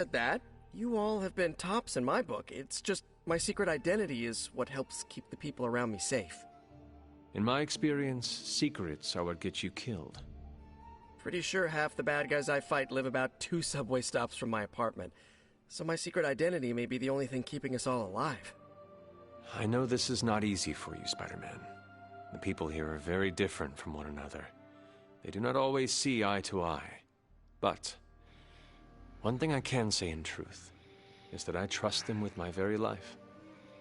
At that, you all have been tops in my book. It's just my secret identity is what helps keep the people around me safe. In my experience, secrets are what get you killed. Pretty sure half the bad guys I fight live about 2 subway stops from my apartment. So my secret identity may be the only thing keeping us all alive. I know this is not easy for you, Spider-Man. The people here are very different from one another. They do not always see eye to eye. But one thing I can say in truth is that I trust them with my very life.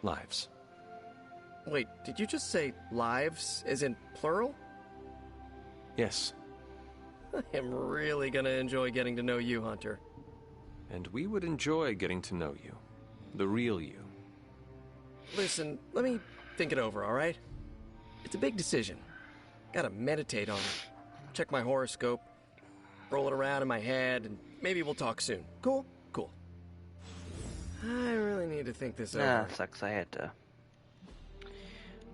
Lives. Wait, did you just say lives, as in plural? Yes. I am really gonna enjoy getting to know you, Hunter. And we would enjoy getting to know you. The real you. Listen, let me think it over, alright? It's a big decision. Gotta meditate on it. Check my horoscope, roll it around in my head, and maybe we'll talk soon. Cool? Cool. I really need to think this over. Sucks I had to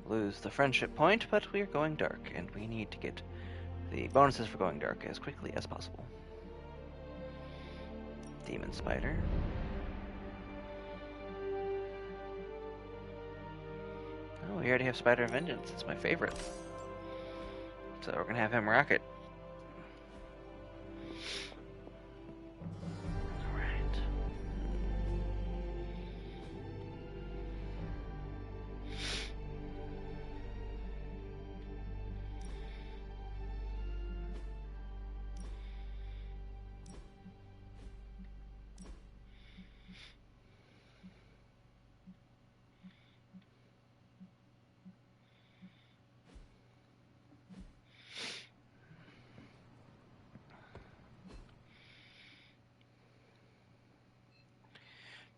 lose the friendship point, but we're going dark, and we need to get the bonuses for going dark as quickly as possible. Demon Spider. Oh, we already have Spider Vengeance. It's my favorite. So we're gonna have him rocket. Alright.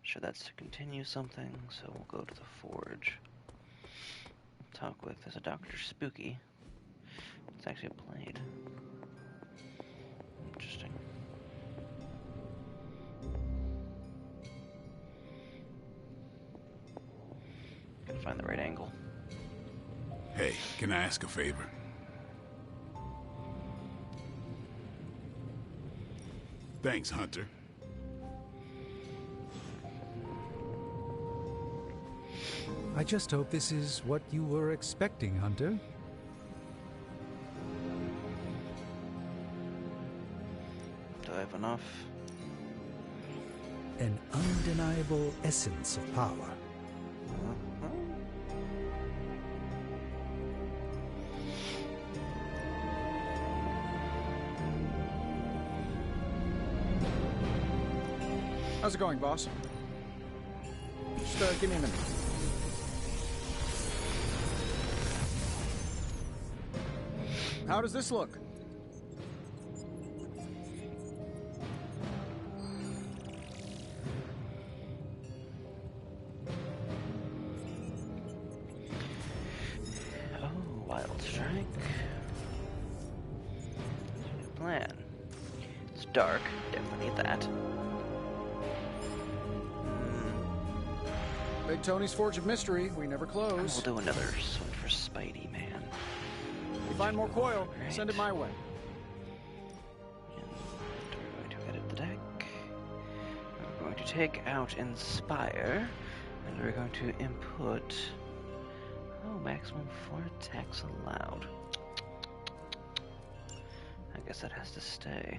Sure, that's to continue something, so we'll go to the Forge. Talk with, there's a Dr. Spooky. It's actually a blade. Interesting. Gotta find the right angle. Hey, can I ask a favor? Thanks, Hunter. I just hope this is what you were expecting, Hunter. Do I have enough? An undeniable essence of power. How's it going, boss? Just give me a minute. How does this look? Oh, Wild Strike. Plan. It's dark. Definitely need that. Big Tony's Forge of Mystery. We never close. We'll do another swing for Spidey, man. If you find more coil, send it my way. And we're going to edit the deck. We're going to take out Inspire. And we're going to input... Oh, maximum 4 attacks allowed. I guess that has to stay.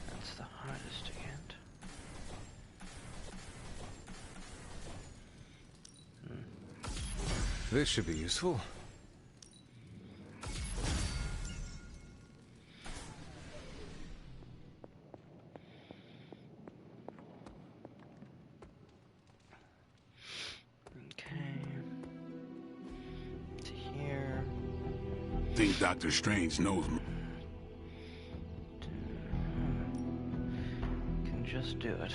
That's the hardest to get. This should be useful. Okay. To here. Think Doctor Strange knows me. just do it.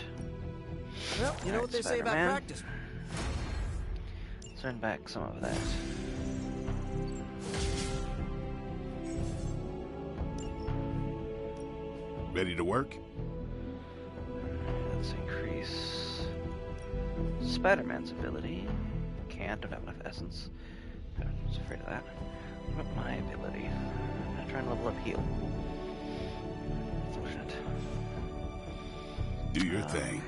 Well, you know Alright, what they say about Spider-Man. practice. Send back some of that. Ready to work? Let's increase Spider-Man's ability. Don't have enough essence. I was afraid of that. What about my ability? I'm gonna try and level up heal. Unfortunate. Do your thing.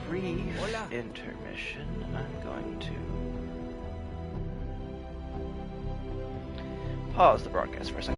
Brief Hola. intermission. I'm going to pause the broadcast for a second.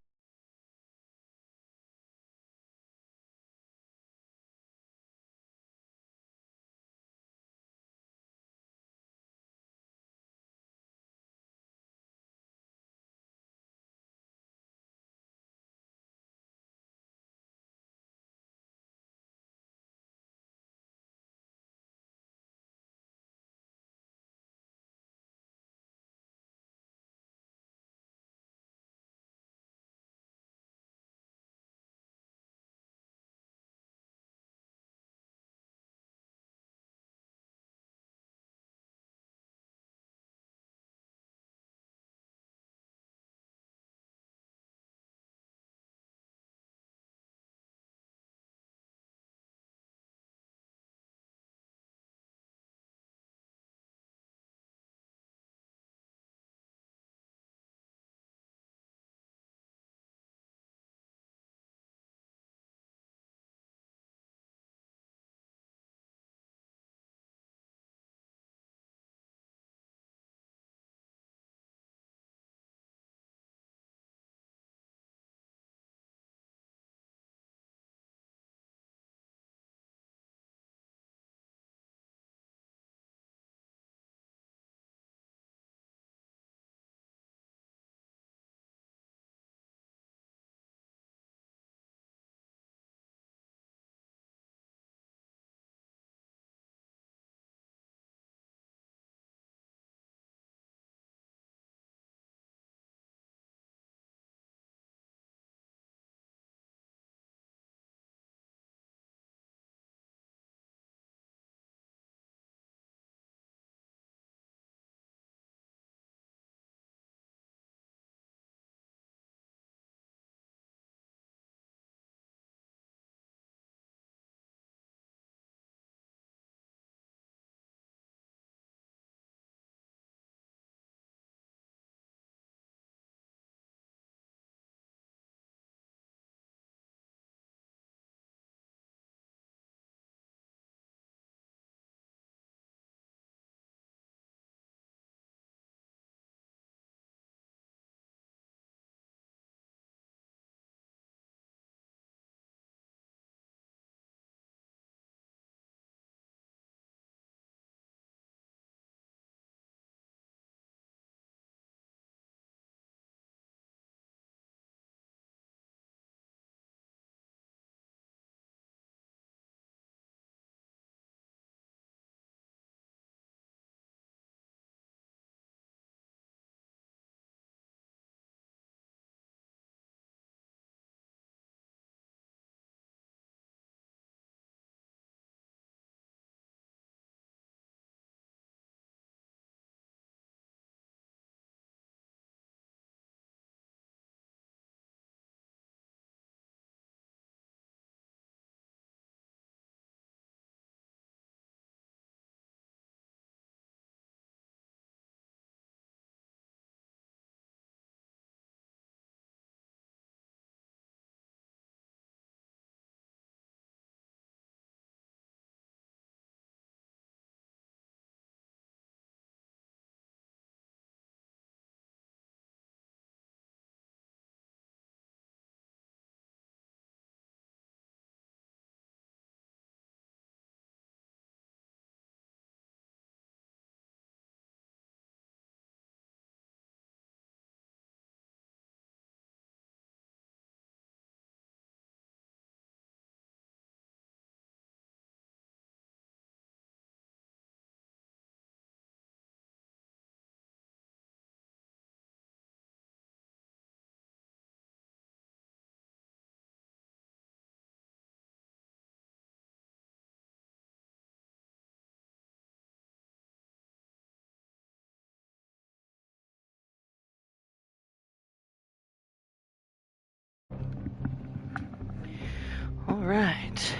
Alright.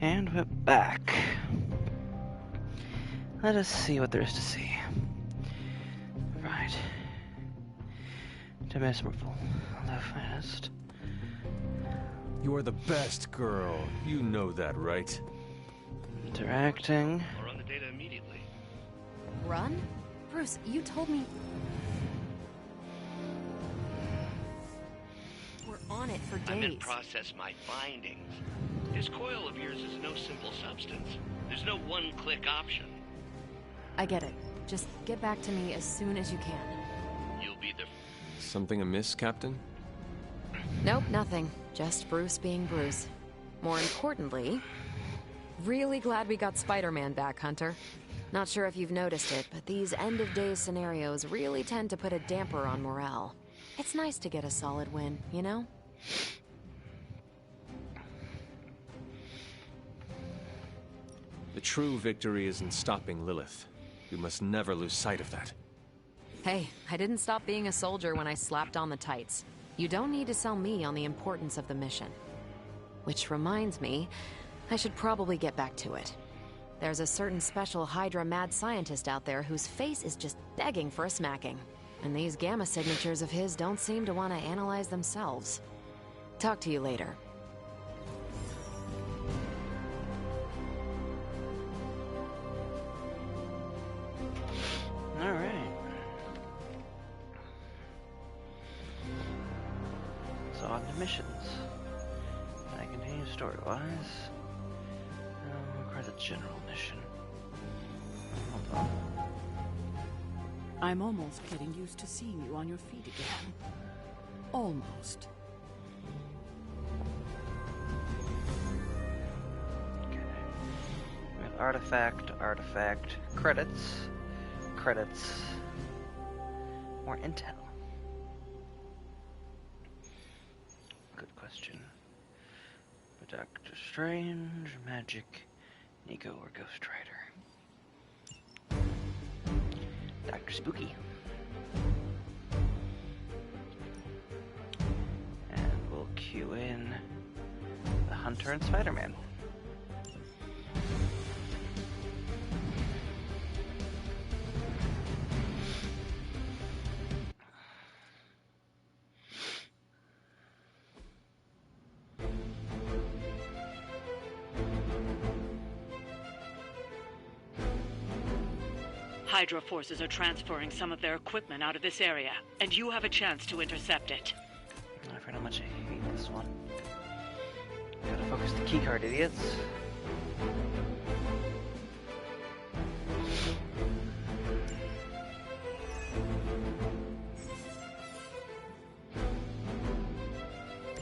And we're back. Let us see what there is to see. Right. Demesmerful, the finest. You are the best girl. You know that, right? Interacting. I'll run the data immediately. Run? Bruce, you told me... We're on it for days. I meant process my findings. This coil of yours is no simple substance. There's no one-click option. I get it. Just get back to me as soon as you can. You'll be the... Something amiss, Captain? Nope, nothing. Just Bruce being Bruce. More importantly, really glad we got Spider-Man back, Hunter. Not sure if you've noticed it, but these end-of-days scenarios really tend to put a damper on morale. It's nice to get a solid win, you know? The true victory is in stopping Lilith. We must never lose sight of that. Hey, I didn't stop being a soldier when I slapped on the tights. You don't need to sell me on the importance of the mission. Which reminds me, I should probably get back to it. There's a certain special Hydra mad scientist out there whose face is just begging for a smacking. And these gamma signatures of his don't seem to want to analyze themselves. Talk to you later. Alright. So on to missions. Can I continue story-wise? Requires a general mission. Hold on. I'm almost getting used to seeing you on your feet again. Almost. Okay. We have artifact, credits, more intel. Good question. Doctor Strange, Magic, Nico, or Ghost Rider? Dr. Spooky. And we'll cue in the Hunter and Spider-Man. Hydra forces are transferring some of their equipment out of this area, and you have a chance to intercept it. I forget how much I hate this one. Gotta focus the keycard, idiots.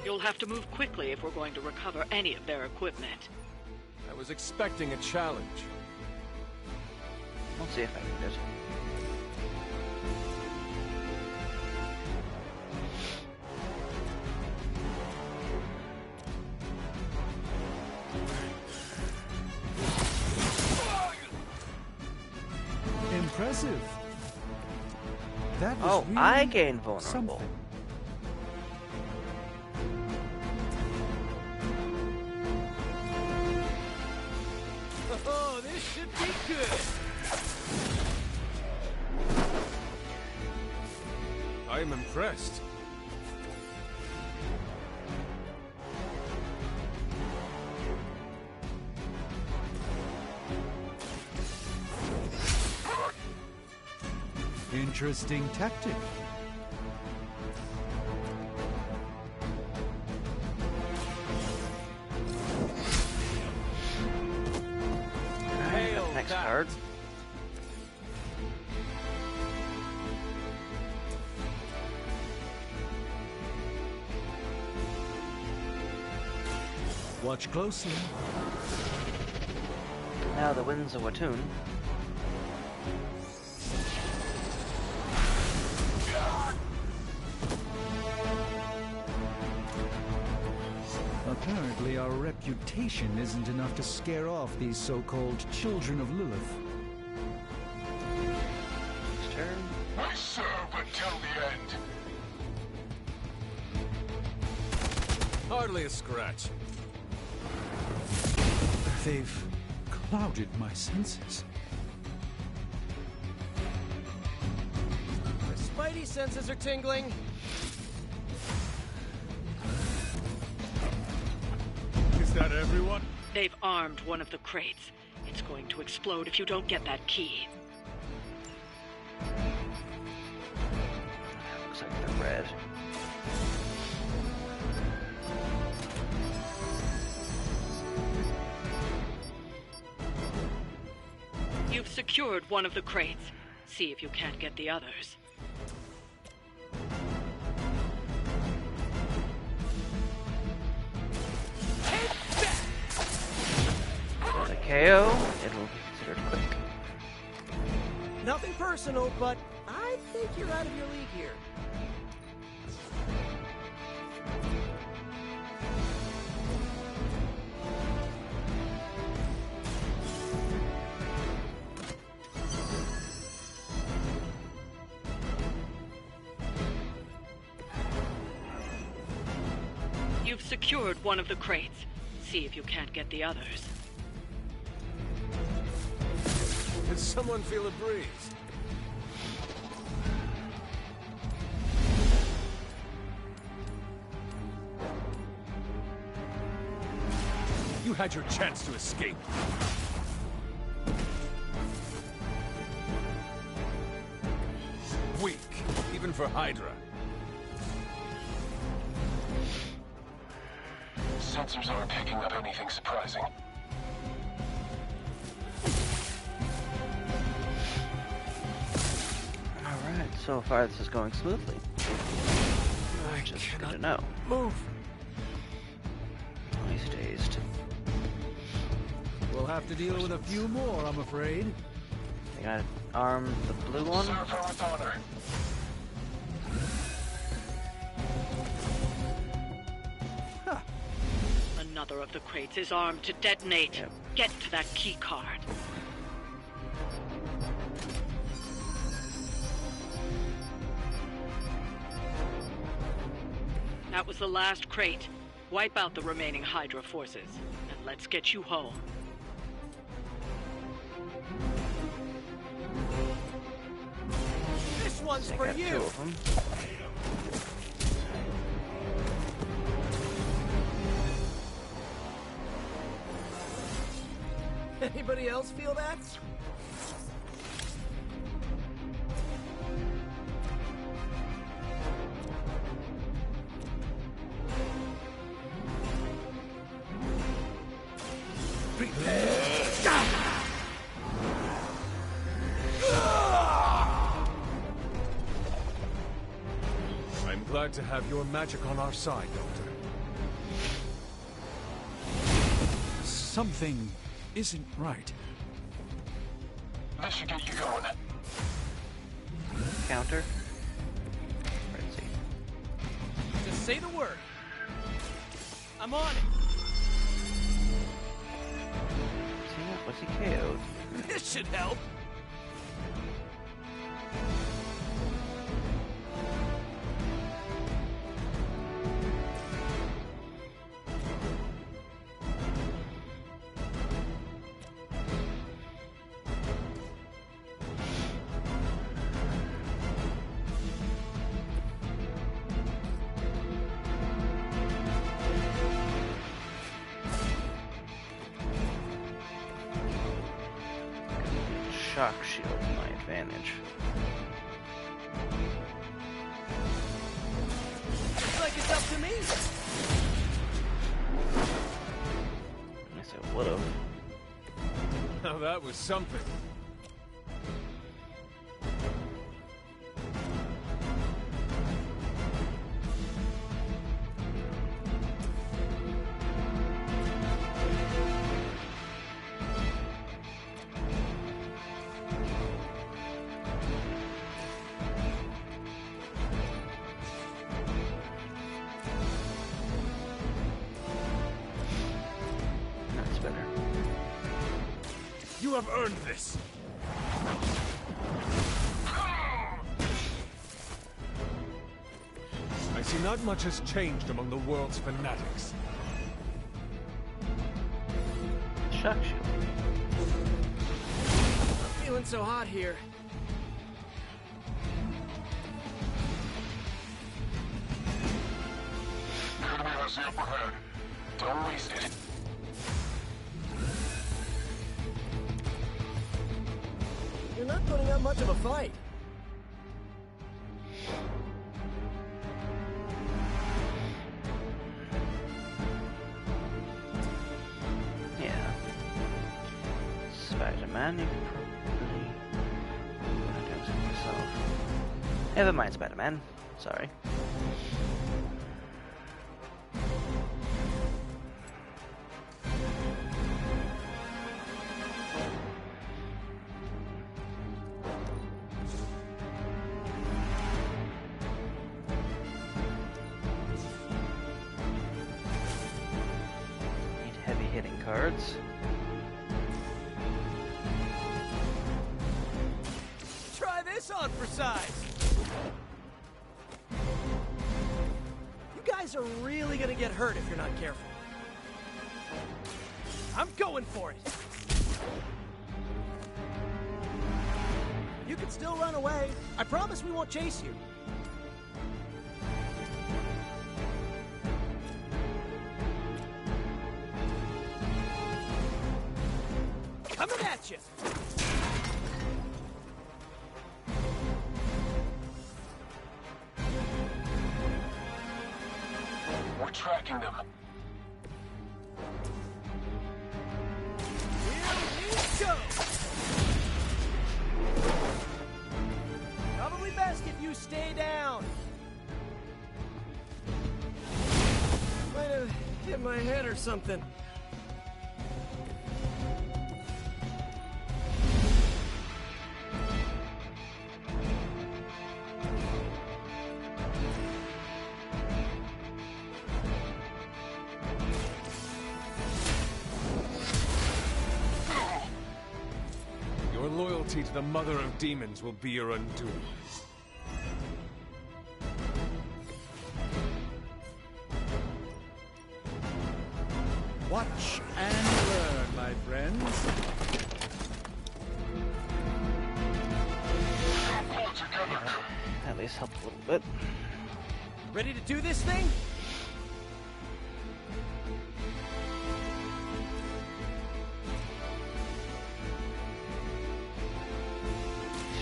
You'll have to move quickly if we're going to recover any of their equipment. I was expecting a challenge. We'll see if I can do it. Impressive. That was Oh, really I gain vulnerable. something. Oh, this should be good. I am impressed. Interesting tactic. Hail Next that. card. Watch closely. Now the winds of Watun. Apparently our reputation isn't enough to scare off these so-called children of Lilith. Next turn. We serve until the end. Hardly a scratch. They've clouded my senses. My spidey senses are tingling. Is that everyone? They've armed one of the crates. It's going to explode if you don't get that key. Looks like they're red. You've secured one of the crates. See if you can't get the others. There's a KO. It'll be considered quick. Nothing personal, but I think you're out of your league here. You've secured one of the crates. See if you can't get the others. Did someone feel a breeze? You had your chance to escape. Weak, even for Hydra. Sensors aren't picking up anything surprising. Alright, so far this is going smoothly. Just good to know. Move. He's dazed. We'll have to deal with a few more, I'm afraid. They gotta arm the blue one. Serve her with honor. Another of the crates is armed to detonate. Yep. Get to that key card. That was the last crate. Wipe out the remaining Hydra forces, and let's get you home. This one's I for got two you. of them. Anybody else feel that? I'm glad to have your magic on our side, Doctor. Something isn't right. This should get you going. Counter. Frenzy. Just say the word. I'm on it. See what? What's he KO'd? This should help. Shock shield to my advantage. Looks like it's up to me. I guess I would've. Now that was something. That's better. You have earned this. I see not much has changed among the world's fanatics. Shock shield. Feeling so hot here. Enemy has the upper hand. Don't waste it. You're not putting up much of a fight. Yeah. Spider-Man, you could probably... I'm doing something myself. Never mind, Spider-Man. Sorry. Need heavy hitting cards. Try this on for size. You guys are really gonna get hurt if you're not careful. I'm going for it. You can still run away. I promise we won't chase you. Coming at you. We're tracking them. Here we go. Probably best if you stay down. Might have hit my head or something. Your loyalty to the Mother of Demons will be your undoing. Watch and learn, my friends. Pull together. At least helped a little bit. Ready to do this thing?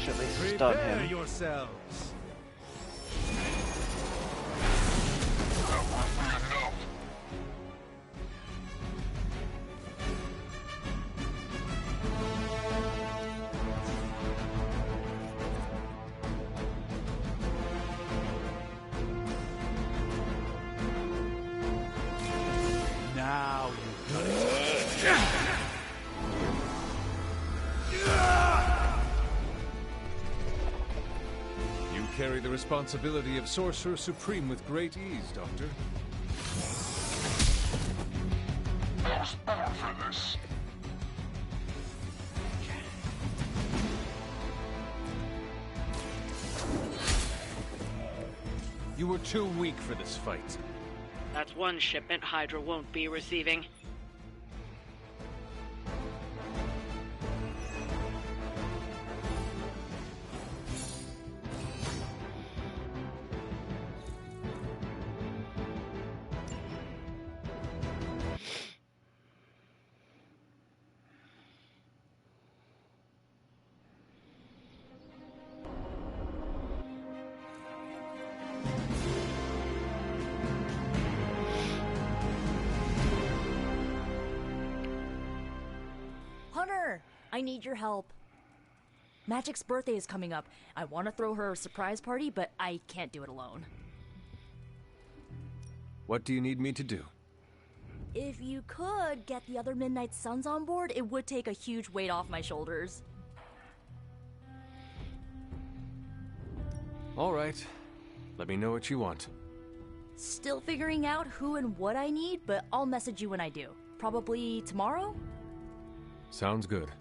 Should at least stun Prepare him. yourselves. That won't be enough. Now you've got it. You carry the responsibility of Sorcerer Supreme with great ease, Doctor. I was born for this. You were too weak for this fight. That's one shipment Hydra won't be receiving. Hunter, I need your help. Magic's birthday is coming up. I want to throw her a surprise party, but I can't do it alone. What do you need me to do? If you could get the other Midnight Suns on board, it would take a huge weight off my shoulders. All right. Let me know what you want. Still figuring out who and what I need, but I'll message you when I do. Probably tomorrow? Sounds good.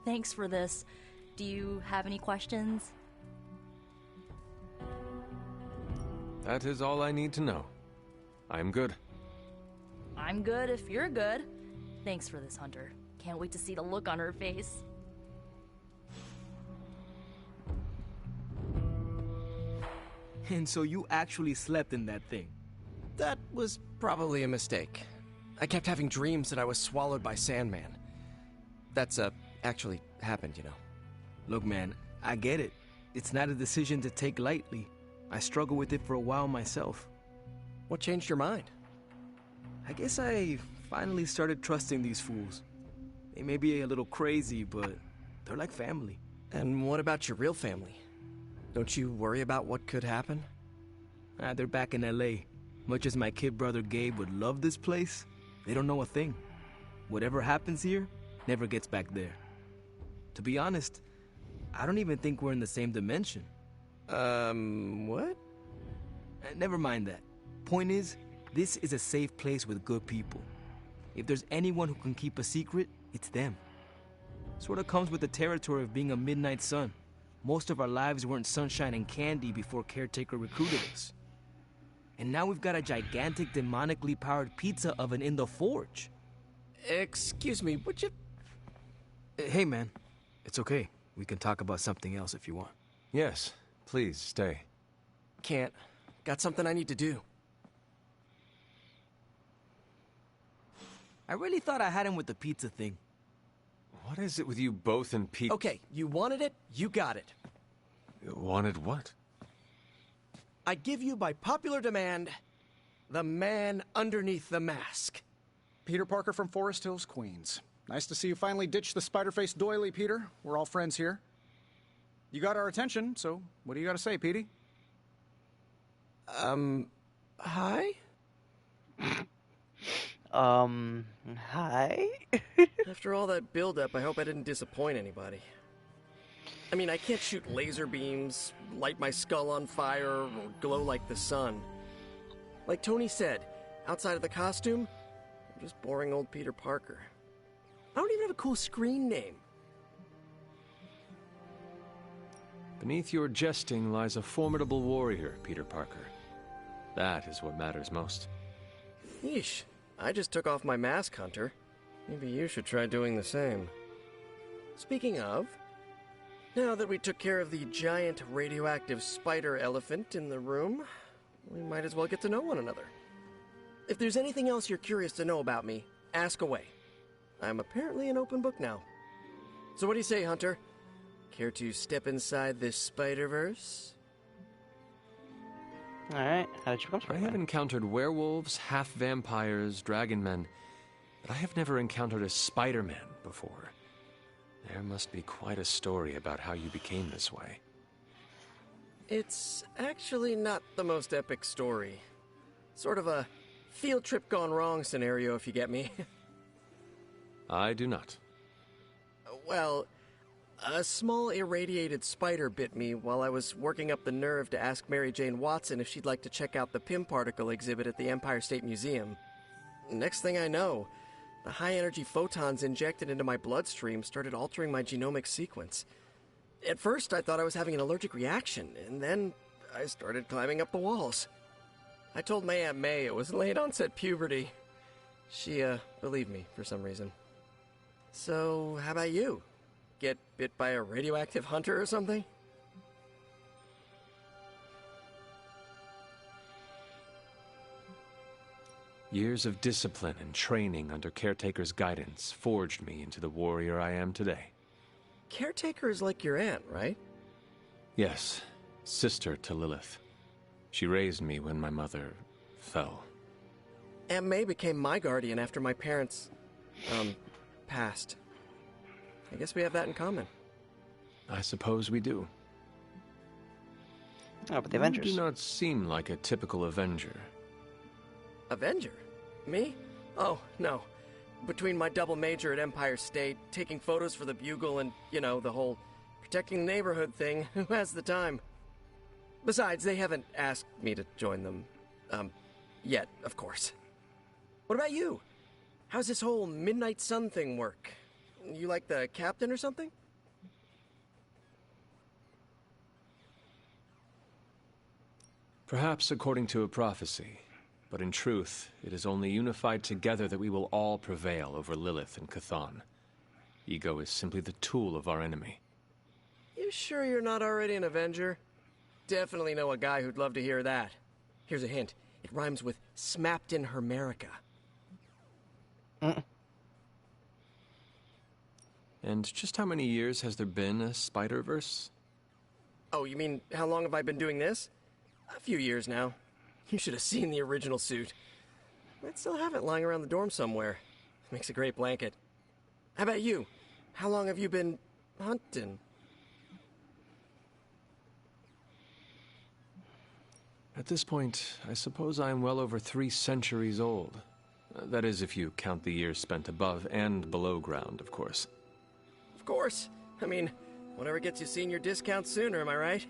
Thanks for this. Do you have any questions? That is all I need to know. I am good. I'm good if you're good. Thanks for this, Hunter. Can't wait to see the look on her face. And so you actually slept in that thing? That was probably a mistake. I kept having dreams that I was swallowed by Sandman. That's, actually happened, you know. Look, man, I get it. It's not a decision to take lightly. I struggled with it for a while myself. What changed your mind? I guess I finally started trusting these fools. They may be a little crazy, but they're like family. And what about your real family? Don't you worry about what could happen? They're back in LA. Much as my kid brother Gabe would love this place, they don't know a thing. Whatever happens here never gets back there. To be honest, I don't even think we're in the same dimension. What? Never mind that. Point is, this is a safe place with good people. If there's anyone who can keep a secret, it's them. Sort of comes with the territory of being a Midnight Sun. Most of our lives weren't sunshine and candy before Caretaker recruited us. And now we've got a gigantic demonically powered pizza oven in the forge. Excuse me, would you... Hey, man. It's okay. We can talk about something else if you want. Yes, please, stay. Can't. Got something I need to do. I really thought I had him with the pizza thing. What is it with you both and pizza? Okay, you wanted it, you got it. Wanted what? I give you, by popular demand, the man underneath the mask. Peter Parker from Forest Hills, Queens. Nice to see you finally ditched the spider-faced doily, Peter. We're all friends here. You got our attention, so what do you got to say, Petey? Hi? Hi? After all that build-up, I hope I didn't disappoint anybody. I mean, I can't shoot laser beams, light my skull on fire, or glow like the sun. Like Tony said, outside of the costume, I'm just boring old Peter Parker. I don't even have a cool screen name. Beneath your jesting lies a formidable warrior, Peter Parker. That is what matters most. Yeesh, I just took off my mask, Hunter. Maybe you should try doing the same. Speaking of, now that we took care of the giant radioactive spider elephant in the room, we might as well get to know one another. If there's anything else you're curious to know about me, ask away. I'm apparently an open book now. So what do you say, Hunter? Care to step inside this Spider-Verse? Alright, how did you become Spider-Man? I have encountered werewolves, half-vampires, dragon men, but I have never encountered a Spider-Man before. There must be quite a story about how you became this way. It's actually not the most epic story. Sort of a field trip gone wrong scenario, if you get me. I do not. Well, a small irradiated spider bit me while I was working up the nerve to ask Mary Jane Watson if she'd like to check out the Pym particle exhibit at the Empire State Museum. Next thing I know, the high-energy photons injected into my bloodstream started altering my genomic sequence. At first, I thought I was having an allergic reaction, and then I started climbing up the walls. I told my Aunt May it was late-onset puberty. She, believed me for some reason. So, how about you? Get bit by a radioactive hunter or something? Years of discipline and training under Caretaker's guidance forged me into the warrior I am today. Caretaker is like your aunt, right? Yes, sister to Lilith. She raised me when my mother fell. Aunt May became my guardian after my parents, passed. I guess we have that in common. I suppose we do. Oh, but the Avengers. You do not seem like a typical Avenger. Avenger? Me? Oh, no. Between my double major at Empire State, taking photos for the Bugle, and, you know, the whole protecting the neighborhood thing, who has the time? Besides, they haven't asked me to join them, yet, of course. What about you? How's this whole Midnight Sun thing work? You like the captain or something? Perhaps according to a prophecy, but in truth, it is only unified together that we will all prevail over Lilith and Chthon. Ego is simply the tool of our enemy. You sure you're not already an Avenger? Definitely know a guy who'd love to hear that. Here's a hint. It rhymes with smapped in Hermerica. And just how many years has there been a Spider-Verse? Oh, you mean how long have I been doing this? A few years now. You should have seen the original suit. I still have it lying around the dorm somewhere. Makes a great blanket. How about you? How long have you been hunting? At this point, I suppose I am well over 3 centuries old. That is, if you count the years spent above and below ground, of course. Of course. I mean, whatever gets you senior discounts sooner, am I right?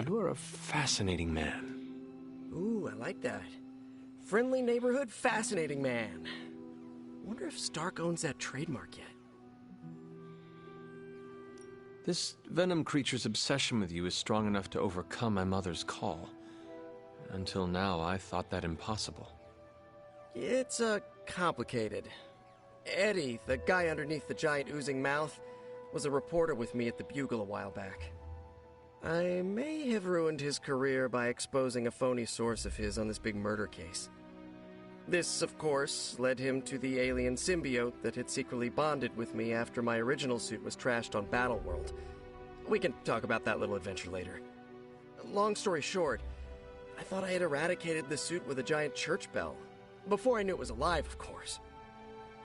You are a fascinating man. Ooh, I like that. Friendly neighborhood, fascinating man. Wonder if Stark owns that trademark yet. This Venom creature's obsession with you is strong enough to overcome my mother's call. Until now, I thought that impossible. It's, complicated. Eddie, the guy underneath the giant oozing mouth, was a reporter with me at the Bugle a while back. I may have ruined his career by exposing a phony source of his on this big murder case. This, of course, led him to the alien symbiote that had secretly bonded with me after my original suit was trashed on Battleworld. We can talk about that little adventure later. Long story short, I thought I had eradicated the suit with a giant church bell. Before I knew it was alive, of course.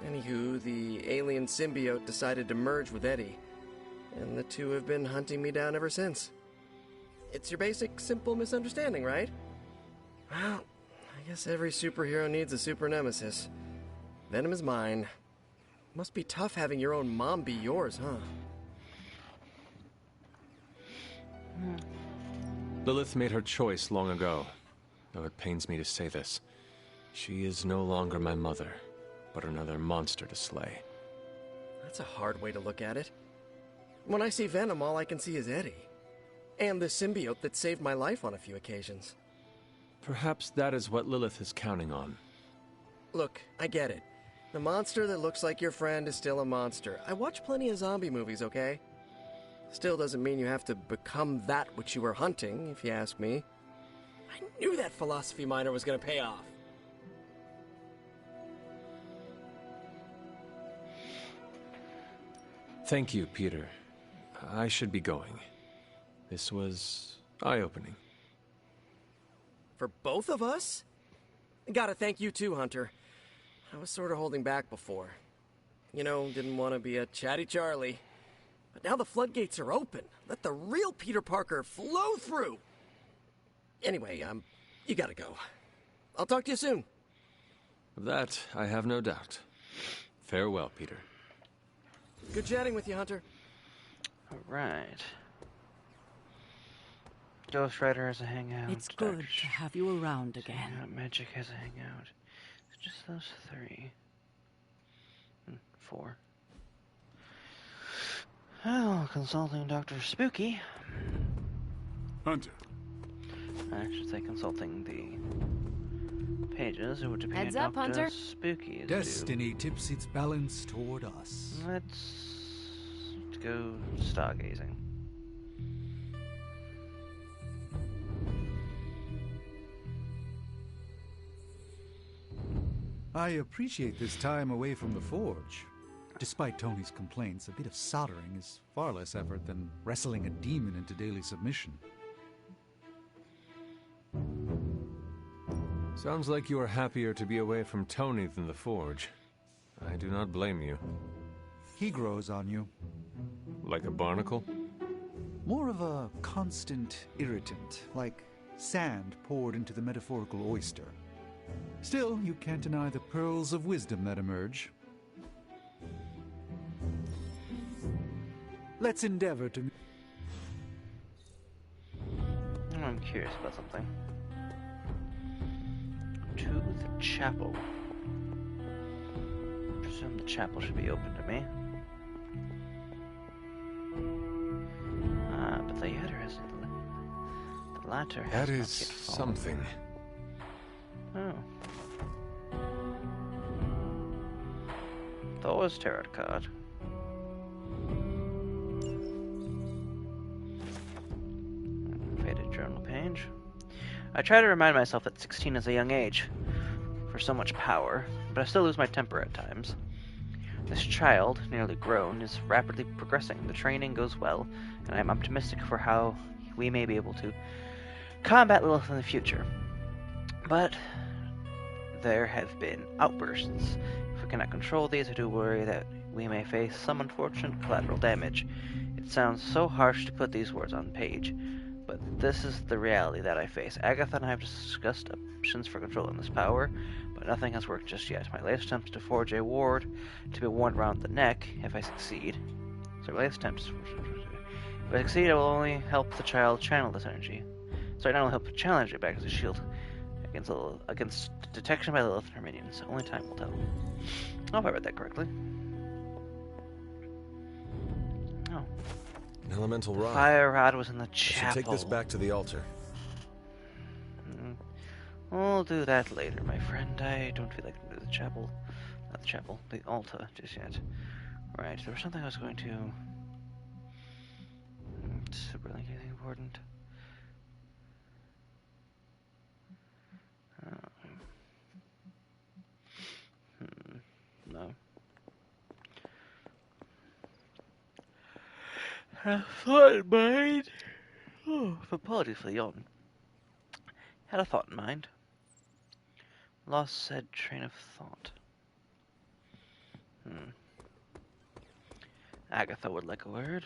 Anywho, the alien symbiote decided to merge with Eddie, and the two have been hunting me down ever since. It's your basic, simple misunderstanding, right? Well, I guess every superhero needs a super nemesis. Venom is mine. Must be tough having your own mom be yours, huh? Lilith made her choice long ago, though it pains me to say this. She is no longer my mother, but another monster to slay. That's a hard way to look at it. When I see Venom, all I can see is Eddie. And the symbiote that saved my life on a few occasions. Perhaps that is what Lilith is counting on. Look, I get it. The monster that looks like your friend is still a monster. I watch plenty of zombie movies, okay? Still doesn't mean you have to become that which you were hunting, if you ask me. I knew that philosophy minor was gonna pay off. Thank you, Peter. I should be going. This was eye-opening. For both of us? Gotta thank you too, Hunter. I was sort of holding back before. You know, didn't want to be a chatty Charlie. But now the floodgates are open. Let the real Peter Parker flow through. Anyway, you gotta go. I'll talk to you soon. Of that, I have no doubt. Farewell, Peter. Good chatting with you, Hunter. All right. Ghost Rider has a hangout. It's good to have you around again. Magic has a hangout. It's just those 3. 4. Oh, consulting Dr. Spooky. Hunter. I should say consulting the pages. It would depend Heads up, Dr. Hunter. Spooky is Destiny tips its balance toward us. Let's go stargazing. I appreciate this time away from the forge. Despite Tony's complaints, a bit of soldering is far less effort than wrestling a demon into daily submission. Sounds like you are happier to be away from Tony than the forge. I do not blame you. He grows on you. Like a barnacle? More of a constant irritant, like sand poured into the metaphorical oyster. Still, you can't deny the pearls of wisdom that emerge. Let's endeavor to... I'm curious about something. To the chapel. I presume the chapel should be open to me. But the header has the latter That has is not yet fallen. something. Oh. Thor's tarot card. Faded journal page. I try to remind myself that 16 is a young age for so much power, but I still lose my temper at times. This child, nearly grown, is rapidly progressing. The training goes well, and I am optimistic for how we may be able to combat Lilith in the future. But there have been outbursts. If we cannot control these, I do worry that we may face some unfortunate collateral damage. It sounds so harsh to put these words on page, but this is the reality that I face. Agatha and I have discussed options for controlling this power, but nothing has worked just yet. My latest attempt is to forge a ward to be worn around the neck if I succeed. So my latest attempt is if I succeed, I will only help the child channel this energy. Sorry, not only help challenge it back as a shield against detection by Lilith and her minions. Only time will tell. Oh, if I read that correctly. Oh. An elemental rod. Fire rod was in the I chapel. should take this back to the altar. We'll do that later, my friend. I don't feel like going to the chapel. Not the chapel, the altar just yet. Right, there was something I was going to... Super like anything important. No. Had a thought in mind. Oh, apologies for the yawn. Had a thought in mind. Lost said train of thought. Agatha would like a word.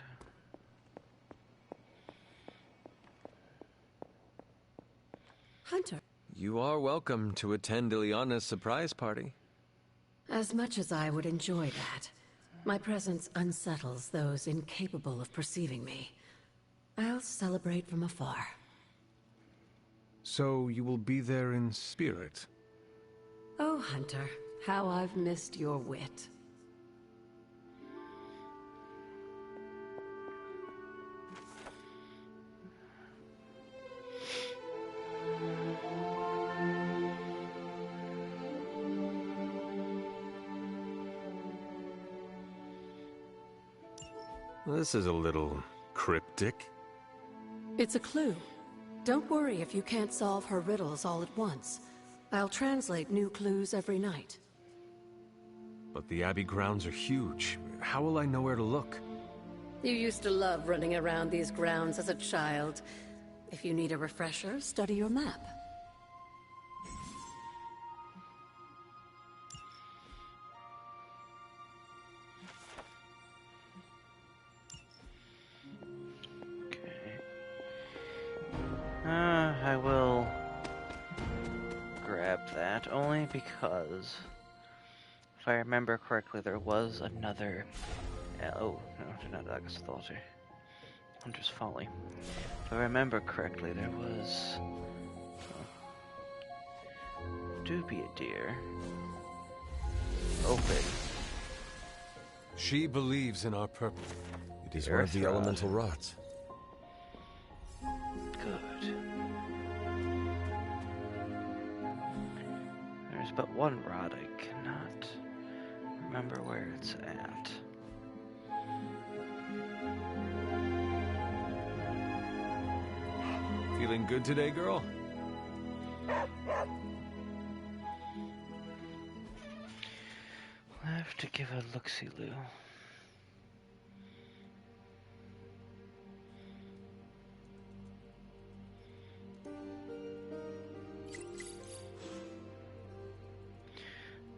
Hunter. You are welcome to attend Ileana's surprise party. As much as I would enjoy that, my presence unsettles those incapable of perceiving me. I'll celebrate from afar. So you will be there in spirit? Oh, Hunter, how I've missed your wit. This is a little cryptic. It's a clue. Don't worry if you can't solve her riddles all at once. I'll translate new clues every night. But the Abbey grounds are huge. How will I know where to look? You used to love running around these grounds as a child. If you need a refresher, study your map. I will grab that only because, if I remember correctly, there was another. Oh no, not August Altar. Hunter's Folly. If I remember correctly, there was. Do be a deer. Open. She believes in our purpose. It is one of the elemental rods. Good. There's but one rod. I cannot remember where it's at. Feeling good today, girl? I'll have to give a look-see-loo.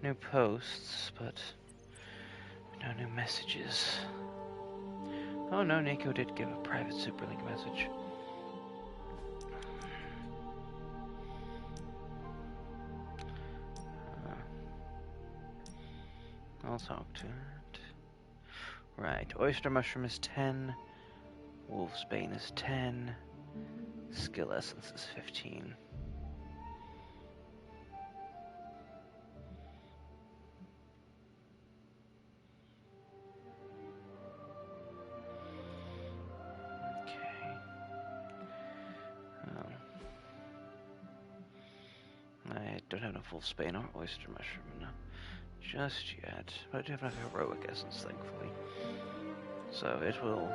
New posts, but no new messages. Oh no, Nico did give a private Superlink message. I'll talk to it. Right, Oyster Mushroom is 10. Wolf's Bane is 10. Skill Essence is 15. don't have enough full Spain or oyster mushroom, no, just yet. But I do have enough heroic essence, thankfully. So it will.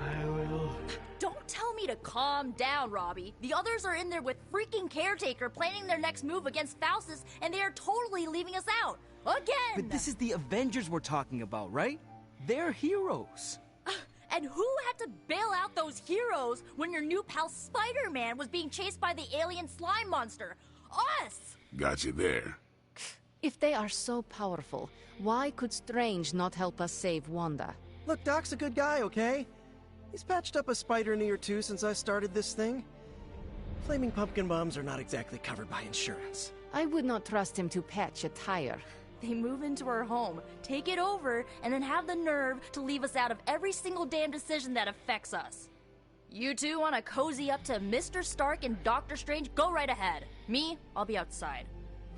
I will. Don't tell me to calm down, Robbie. The others are in there with freaking Caretaker planning their next move against Faustus, and they are totally leaving us out. Again! But this is the Avengers we're talking about, right? They're heroes. And who had to bail out those heroes when your new pal Spider-Man was being chased by the alien slime monster? Us! Got you there. If they are so powerful, why could Strange not help us save Wanda? Look, Doc's a good guy, okay? He's patched up a spider knee or two since I started this thing. Flaming pumpkin bombs are not exactly covered by insurance. I would not trust him to patch a tire. They move into our home, take it over, and then have the nerve to leave us out of every single damn decision that affects us. You two want to cozy up to Mr. Stark and Doctor Strange? Go right ahead. Me, I'll be outside.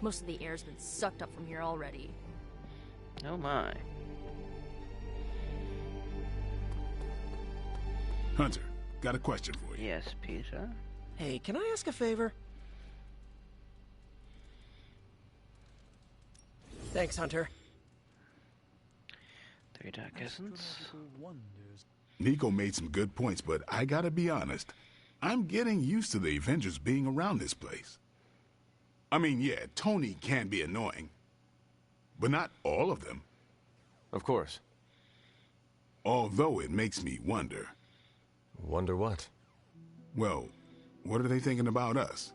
Most of the air's been sucked up from here already. Oh my. Hunter, got a question for you. Yes, Peter? Hey, can I ask a favor? Thanks, Hunter. 3 dark essence. Nico made some good points, but I gotta be honest. I'm getting used to the Avengers being around this place. I mean, yeah, Tony can be annoying. But not all of them. Of course. Although it makes me wonder. Wonder what? Well, what are they thinking about us?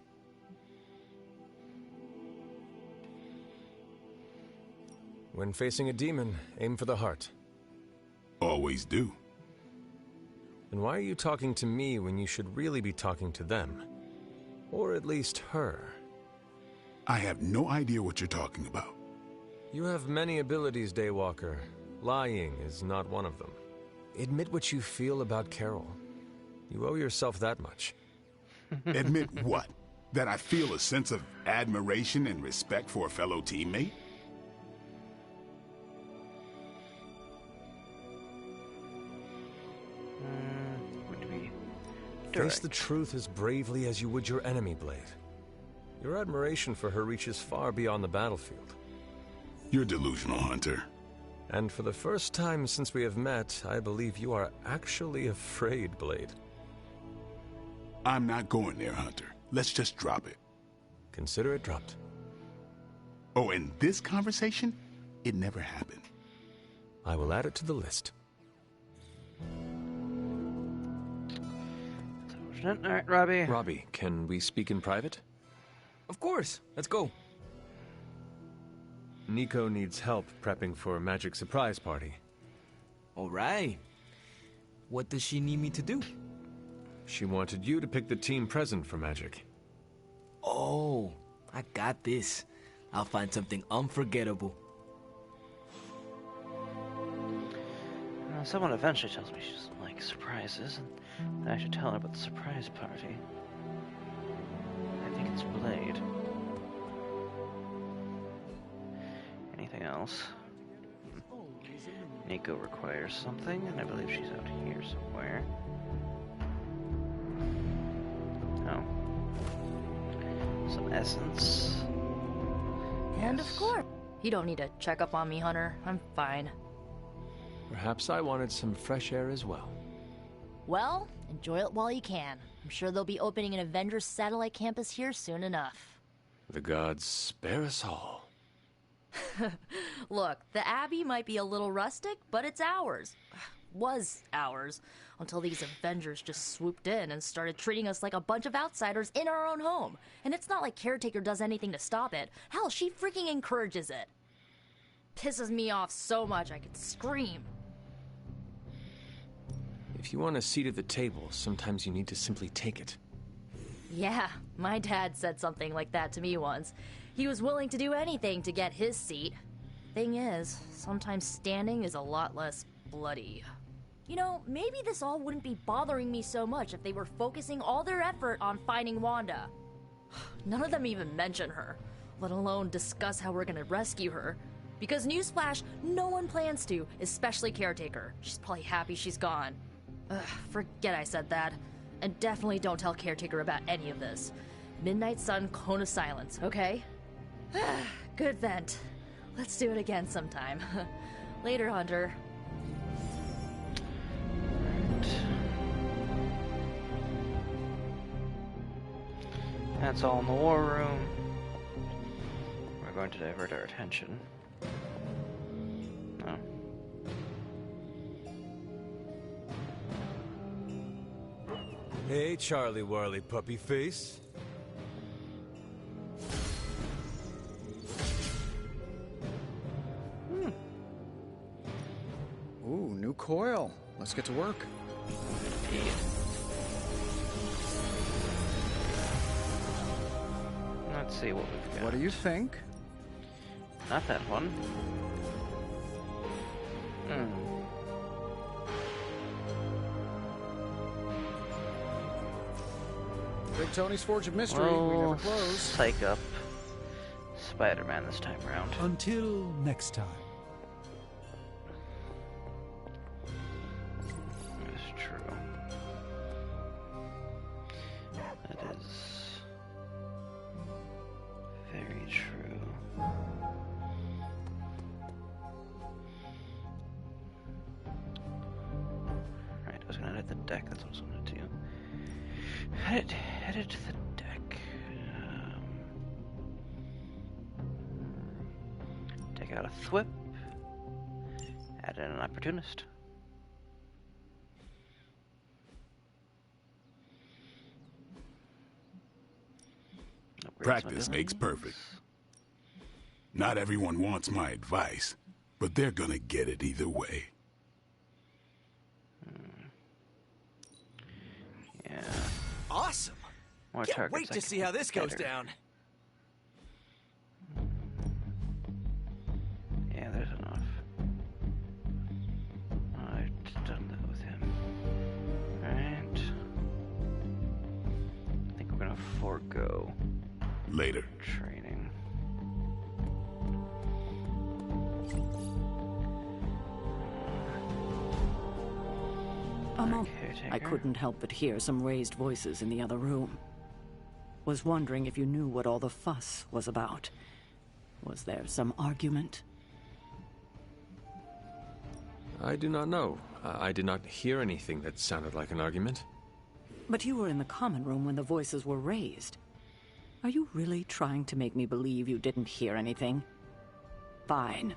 When facing a demon, aim for the heart. Always do. And why are you talking to me when you should really be talking to them? Or at least her? I have no idea what you're talking about. You have many abilities, Daywalker. Lying is not one of them. Admit what you feel about Carol. You owe yourself that much. Admit what? That I feel a sense of admiration and respect for a fellow teammate? Face the truth as bravely as you would your enemy, Blade. Your admiration for her reaches far beyond the battlefield. You're delusional, Hunter. And for the first time since we have met, I believe you are actually afraid, Blade. I'm not going there, Hunter. Let's just drop it. Consider it dropped. Oh, and this conversation? It never happened. I will add it to the list. Alright, Robbie. Robbie, can we speak in private? Of course. Let's go. Nico needs help prepping for a magic surprise party. All right. What does she need me to do? She wanted you to pick the team present for magic. Oh, I got this. I'll find something unforgettable. Someone eventually tells me she doesn't like surprises, and I should tell her about the surprise party. I think it's Blade. Anything else? Nico requires something, and I believe she's out here somewhere. Oh. Some essence. And of course, you don't need to check up on me, Hunter. I'm fine. Perhaps I wanted some fresh air as well. Well, enjoy it while you can. I'm sure they'll be opening an Avengers satellite campus here soon enough. The gods spare us all. Look, the Abbey might be a little rustic, but it's ours. Was ours. Until these Avengers just swooped in and started treating us like a bunch of outsiders in our own home. And it's not like Caretaker does anything to stop it. Hell, she freaking encourages it. Pisses me off so much I could scream. If you want a seat at the table, sometimes you need to simply take it. Yeah, my dad said something like that to me once. He was willing to do anything to get his seat. Thing is, sometimes standing is a lot less bloody. You know, maybe this all wouldn't be bothering me so much if they were focusing all their effort on finding Wanda. None of them even mention her, let alone discuss how we're gonna rescue her. Because newsflash, no one plans to, especially Caretaker. She's probably happy she's gone. Forget I said that. And definitely don't tell Caretaker about any of this. Midnight Sun, Cone of Silence, okay? Good vent. Let's do it again sometime. Later, Hunter. That's all in the war room. We're going to divert our attention. No. Hey, Charlie Warley puppy face. Ooh, new coil. Let's get to work. Let's see what we've got. What do you think? Not that one. Big Tony's Forge of Mystery. Well, we never close. Psych up Spider-Man this time around. Until next time. That's true. That is very true. Right, I was gonna edit the deck, that's what I was gonna do. Edit the deck. Take out a Thwip. Add in an Opportunist. Practice makes perfect. Not everyone wants my advice, but they're gonna get it either way. Yeah. Awesome! More Can't targets wait I to can see how this goes better. down. Yeah, there's enough. I've done that with him. Alright. I think we're gonna forego Later. training. A moment. I couldn't help but hear some raised voices in the other room. Was wondering if you knew what all the fuss was about. Was there some argument? I do not know. I did not hear anything that sounded like an argument. But you were in the common room when the voices were raised. Are you really trying to make me believe you didn't hear anything? Fine.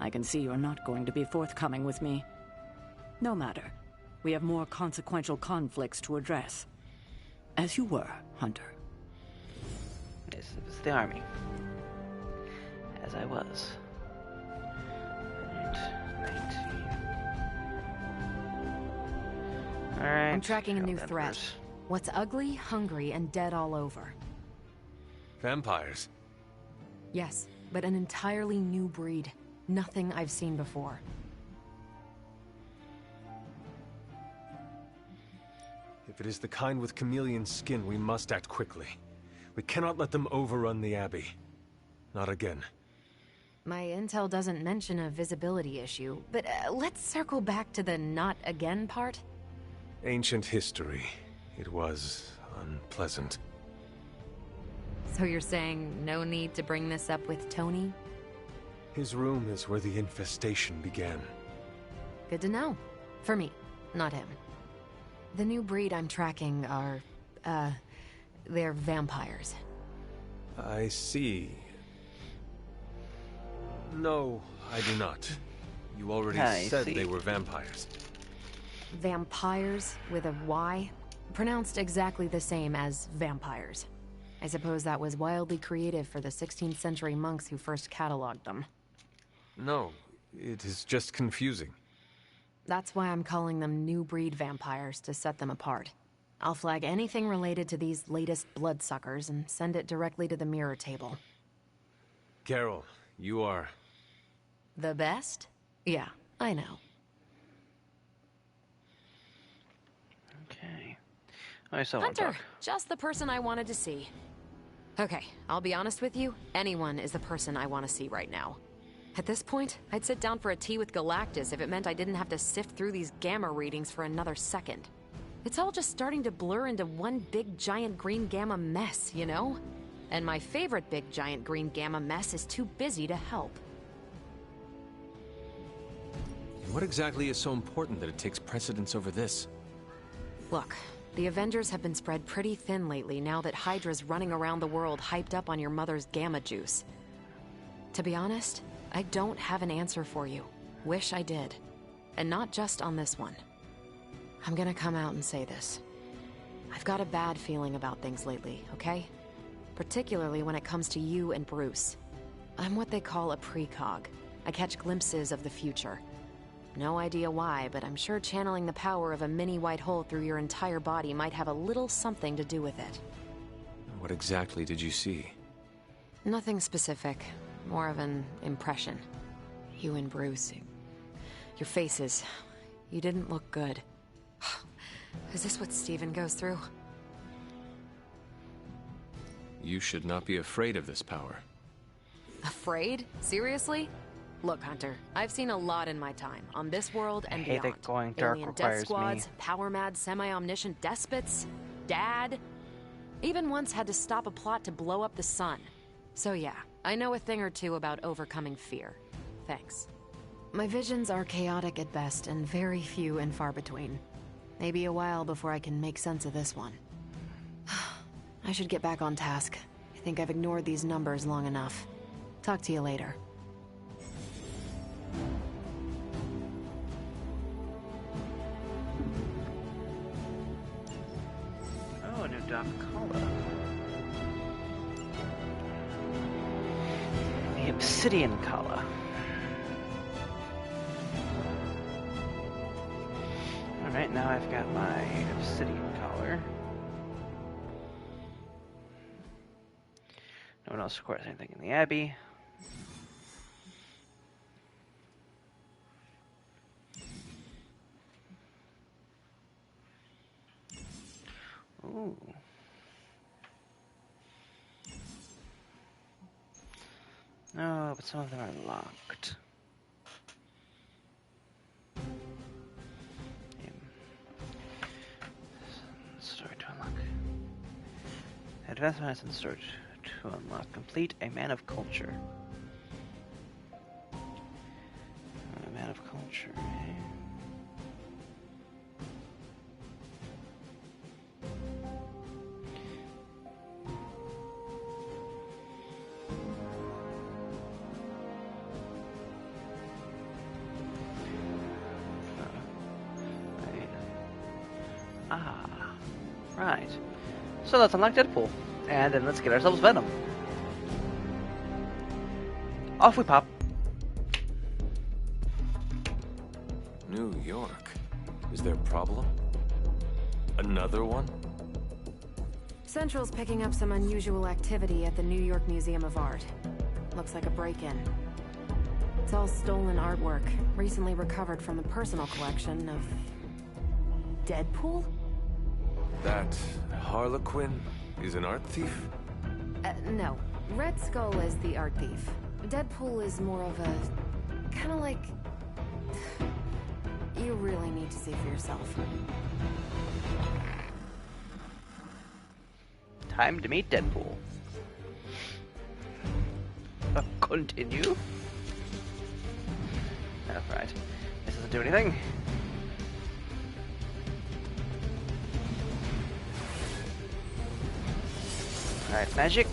I can see you're not going to be forthcoming with me. No matter. We have more consequential conflicts to address. As you were, Hunter. Yes, it was the army. As I was. Alright. I'm tracking a new threat. What's ugly, hungry, and dead all over. Vampires. Yes, but an entirely new breed. Nothing I've seen before. If it is the kind with chameleon skin, we must act quickly. We cannot let them overrun the Abbey. Not again. My intel doesn't mention a visibility issue, but let's circle back to the not again part. Ancient history. It was unpleasant. So you're saying no need to bring this up with Tony? His room is where the infestation began. Good to know. For me, not him. The new breed I'm tracking are, they're vampires. I see. No, I do not. You already said they were vampires. Vampires with a Y? Pronounced exactly the same as vampires. I suppose that was wildly creative for the 16th century monks who first cataloged them. No, it is just confusing. That's why I'm calling them new breed vampires, to set them apart. I'll flag anything related to these latest bloodsuckers and send it directly to the mirror table. Carol, you are... The best? Yeah, I know. Okay. I still want to Hunter, talk. just the person I wanted to see. Okay, I'll be honest with you, anyone is the person I want to see right now. At this point, I'd sit down for a tea with Galactus if it meant I didn't have to sift through these gamma readings for another second. It's all just starting to blur into one big giant green gamma mess, you know? And my favorite big giant green gamma mess is too busy to help. What exactly is so important that it takes precedence over this? Look, the Avengers have been spread pretty thin lately now that Hydra's running around the world hyped up on your mother's gamma juice. To be honest, I don't have an answer for you. Wish I did. And not just on this one. I'm gonna come out and say this. I've got a bad feeling about things lately, okay? Particularly when it comes to you and Bruce. I'm what they call a precog. I catch glimpses of the future. No idea why, but I'm sure channeling the power of a mini white hole through your entire body might have a little something to do with it. What exactly did you see? Nothing specific. More of an impression. You and Bruce. Your faces. You didn't look good. Is this what Steven goes through? You should not be afraid of this power. Afraid? Seriously? Look, Hunter, I've seen a lot in my time, on this world and beyond. That going dark Alien requires death squads, me. power-mad, semi-omniscient despots, Dad. Even once had to stop a plot to blow up the sun. So yeah, I know a thing or two about overcoming fear. Thanks. My visions are chaotic at best and very few and far between. Maybe a while before I can make sense of this one. I should get back on task. I think I've ignored these numbers long enough. Talk to you later. Oh, a new Doc Kala. The Obsidian Kala. Alright, now I've got my Obsidian Collar. No one else requires anything in the Abbey. Ooh. No, but some of them are locked. Storage to unlock. Advanced medicine storage to unlock. Complete a man of culture. A man of culture, eh? Right. So let's unlock Deadpool. And then let's get ourselves Venom. Off we pop. New York? Is there a problem? Another one? Central's picking up some unusual activity at the New York Museum of Art. Looks like a break-in. It's all stolen artwork, recently recovered from the personal collection of... Deadpool? That Harlequin is an art thief? No. Red Skull is the art thief. Deadpool is more of a... kind of like... You really need to see for yourself. Time to meet Deadpool. Continue. That's right. This doesn't do anything. Alright, magic.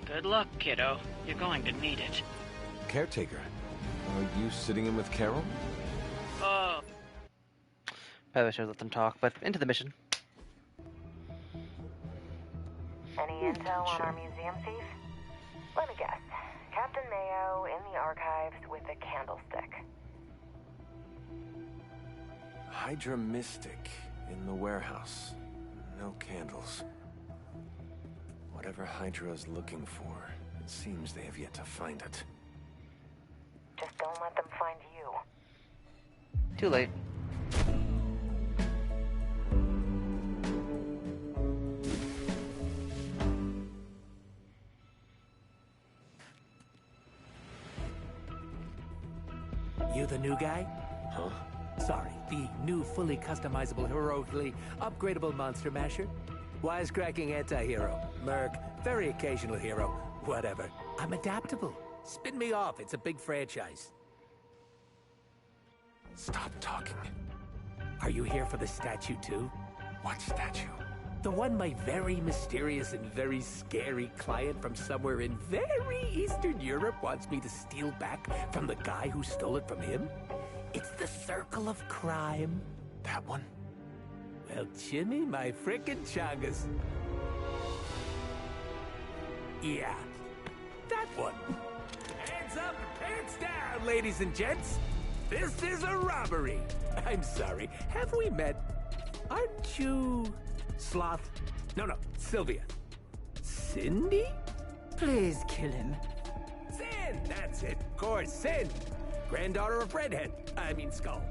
Good luck, kiddo. You're going to need it. Caretaker, are you sitting in with Carol? Oh. Probably should let them talk, but into the mission. Any intel on our museum thief? Let me guess. Captain Mayo in the archives with a candlestick. Hydra Mystic in the warehouse. No candles. Whatever Hydra is looking for, it seems they have yet to find it. Just don't let them find you. Too late. You the new guy? Huh? Sorry, the new fully customizable, heroically upgradable monster masher? Wisecracking anti-hero. Merc. Very occasional hero. Whatever. I'm adaptable. Spin me off. It's a big franchise. Stop talking. Are you here for the statue too? What statue? The one my very mysterious and very scary client from somewhere in very Eastern Europe wants me to steal back from the guy who stole it from him? It's the Circle of Crime. That one? Well, Jimmy, my frickin' chungus. Yeah, that one. Hands up, pants down, ladies and gents. This is a robbery. I'm sorry, have we met? Aren't you... Sloth? No, Sylvia. Cindy? Please kill him. Sin! That's it, of course, Sin. Granddaughter of Redhead. Skull.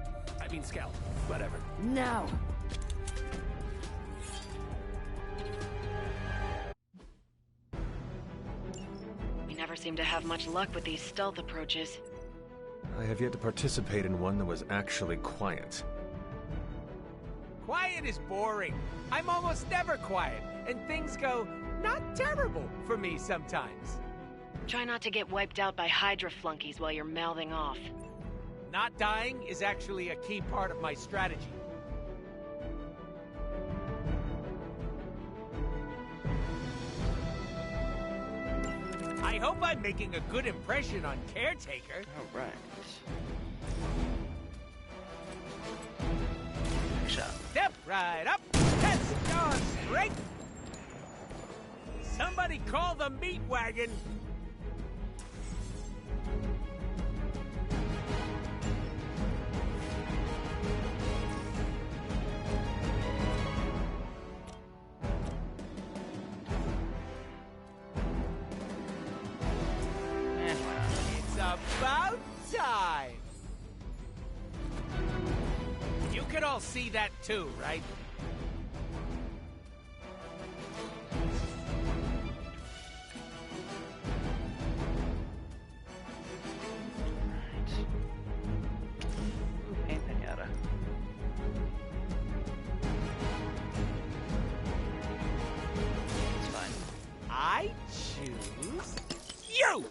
Skell. Whatever. No. We never seem to have much luck with these stealth approaches. I have yet to participate in one that was actually quiet. Quiet is boring. I'm almost never quiet, and things go not terrible for me sometimes. Try not to get wiped out by Hydra flunkies while you're mouthing off. Not dying is actually a key part of my strategy. I hope I'm making a good impression on Caretaker. All right. Shot. Step right up. Let's go straight. Somebody call the meat wagon. It's about time. You could all see that too, right? Paint pinata. It's fine. I choose you!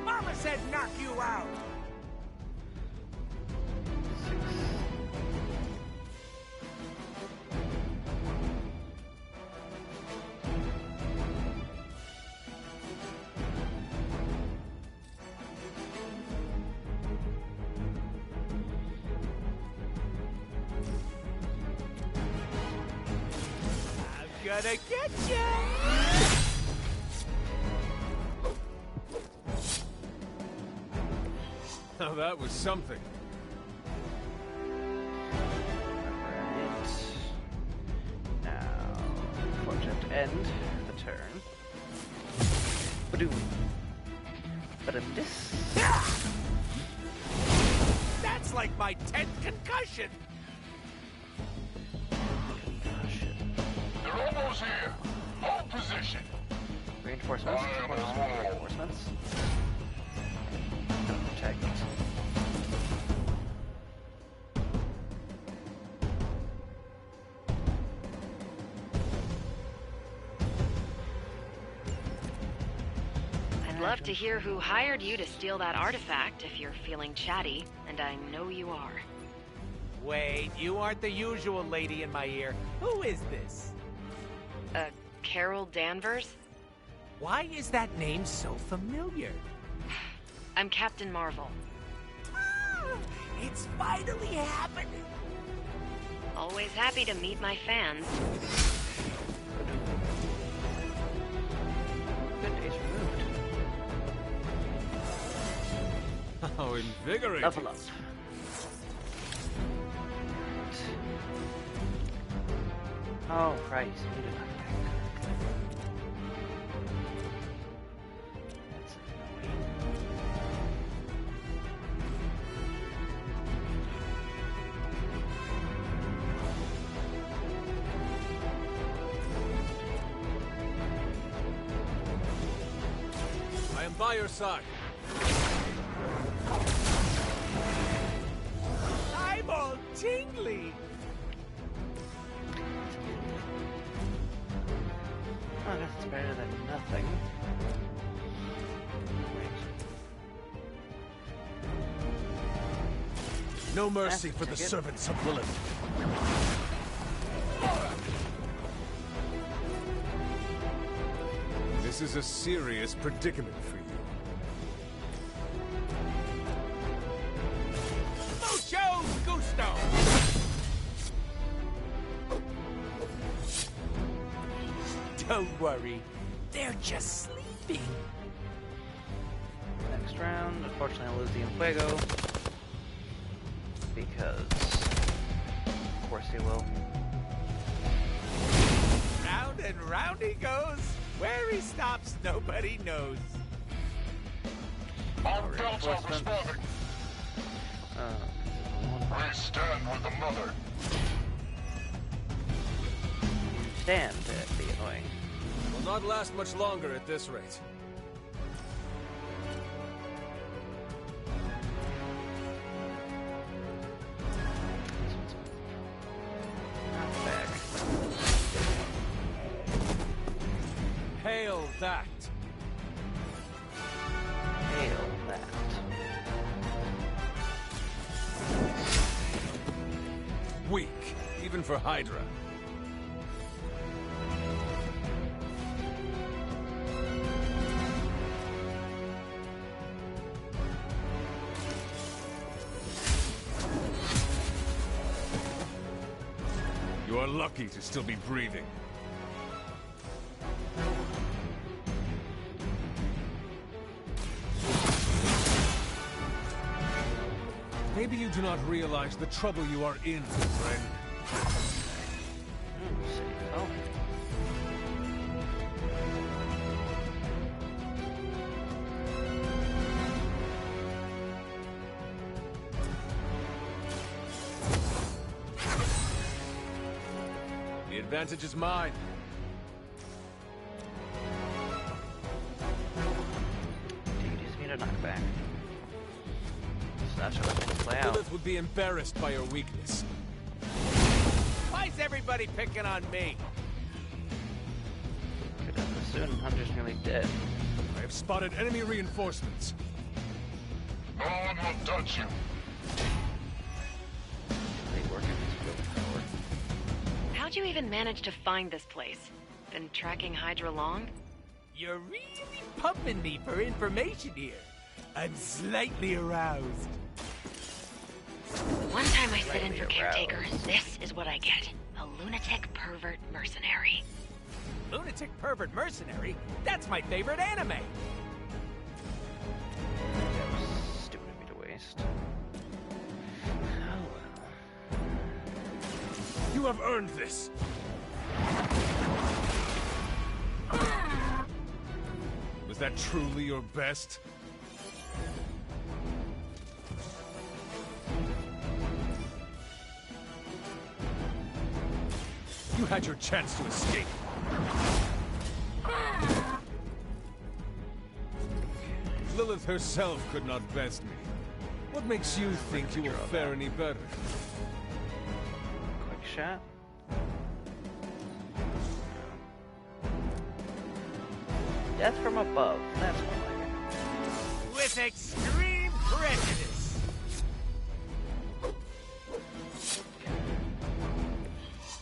Mama said knock you out! I'm gonna get you! Now that was something. Right. Now, fortunate to end the turn. Badoom. Ba-dum-dis. That's like my 10th concussion! They're almost here. Hold position. Reinforcements. Reinforcements. Protect. I'd love to hear who hired you to steal that artifact if you're feeling chatty, and I know you are. Wait, you aren't the usual lady in my ear. Who is this? Carol Danvers? Why is that name so familiar? I'm Captain Marvel. It's finally happening! Always happy to meet my fans. Good days removed. How invigorating. Level up. Oh, right. You did not back. That's annoying. by your side. I'm all tingly. I guess it's better than nothing. No mercy for the servants of Lilith. This is a serious predicament for you. Mucho gusto! Don't worry, they're just sleeping. Next round, unfortunately I'll lose the Infuego. Because, of course he will. Round and round he goes. Where he stops, nobody knows. On Delta responding. I stand with the mother. Stand to be annoying. Will not last much longer at this rate. Hail that! Hail that. Weak, even for Hydra. You are lucky to still be breathing. Maybe you do not realize the trouble you are in, friend. Oh. The advantage is mine. You just need a knockback. So that's how things play out. Lilith would be embarrassed by your weakness. Why's everybody picking on me? Could have soon. Hunter's nearly dead. I have spotted enemy reinforcements. No one will touch you. They work in his willpower. How'd you even manage to find this place? Been tracking Hydra long? You're really pumping me for information here. I'm slightly aroused. One time I sit in for caretaker, this is what I get. A lunatic pervert mercenary. Lunatic pervert mercenary? That's my favorite anime. That was stupid of me to waste. Oh well. You have earned this. Was that truly your best? You had your chance to escape. Lilith herself could not best me. What makes you think you will fare any better? Quick shot. Death from above. That's more like it. With extreme prejudice.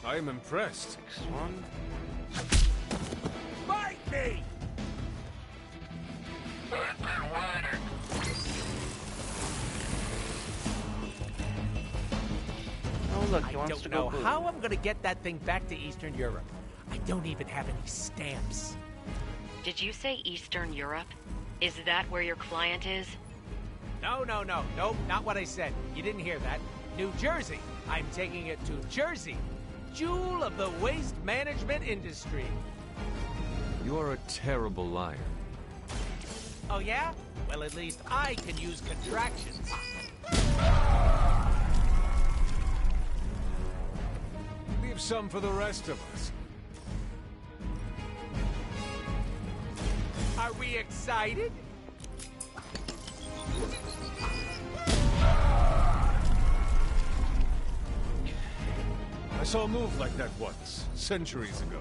I am impressed. Next one. Fight me! I've been waiting. Oh look, he wants I to don't know go blue. how I'm gonna get that thing back to Eastern Europe. I don't even have any stamps. Did you say Eastern Europe? Is that where your client is? No, nope, not what I said. You didn't hear that. New Jersey. I'm taking it to Jersey. Jewel of the waste management industry. You are a terrible liar. Oh yeah? Well, at least I can use contractions. Leave some for the rest of us. Are we excited? saw a move like that once, centuries ago.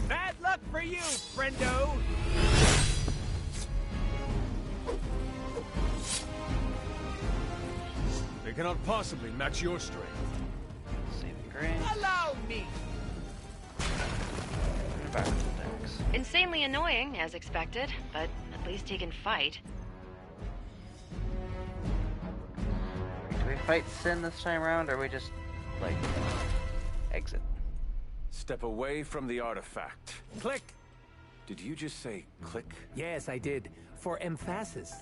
Bad luck for you, friendo! They cannot possibly match your strength. Saving grace. Allow me! Insanely annoying, as expected, but at least he can fight. Do we fight Sin this time around, or we just, like, exit? Step away from the artifact. Click! Did you just say click? Yes, I did. For emphasis.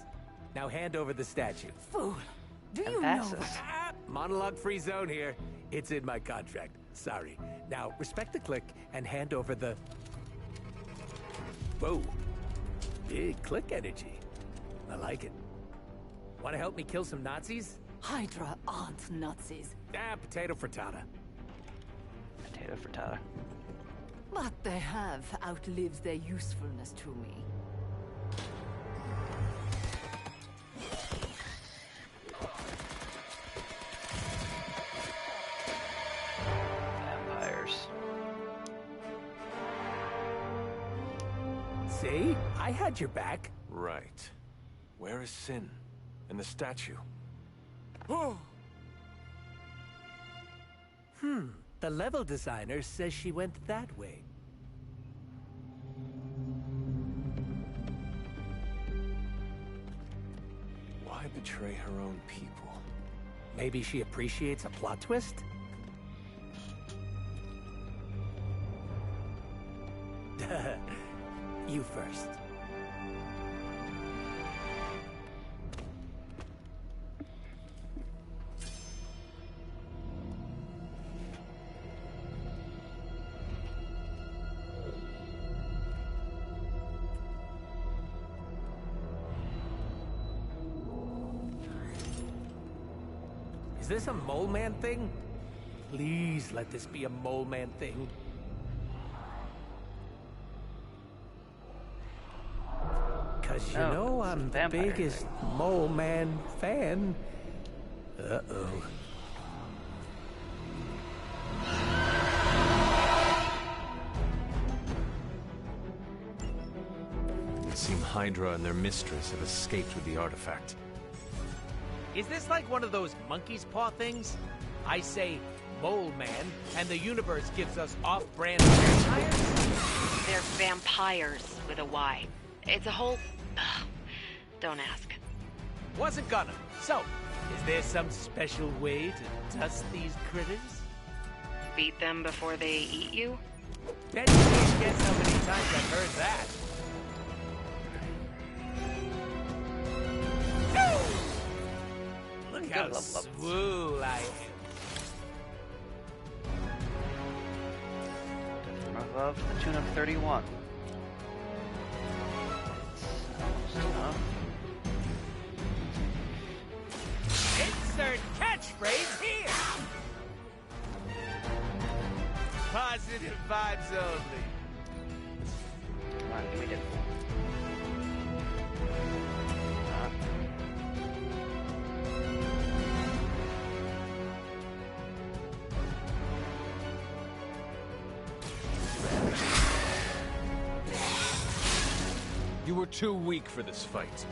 Now hand over the statue. Fool. Do you Emphasis. know that? Ah, monologue-free zone here. It's in my contract. Sorry. Now, respect the click and hand over the... Whoa. Big click energy. I like it. Want to help me kill some Nazis? Hydra aren't Nazis. Ah, potato frittata. Potato frittata. But they have outlived their usefulness to me. Vampires. See? I had your back. Right. Where is Sin? And the statue? The level designer says she went that way. Why betray her own people? Maybe she appreciates a plot twist? You first. Is this a mole man thing? Please let this be a mole man thing. Cause you know I'm the biggest mole man fan. Uh-oh. It seems Hydra and their mistress have escaped with the artifact. Is this like one of those monkey's paw things? I say mole man, and the universe gives us off-brand vampires? They're vampires with a Y. It's a whole... Ugh. Don't ask. Wasn't gonna. So, is there some special way to dust these critters? Beat them before they eat you? Bet you can't guess how many times I've heard that. Look how swool I am. Above the tune of 31. Enough. Insert catchphrase here! Positive vibes only. Come on, give me it. You were too weak for this fight.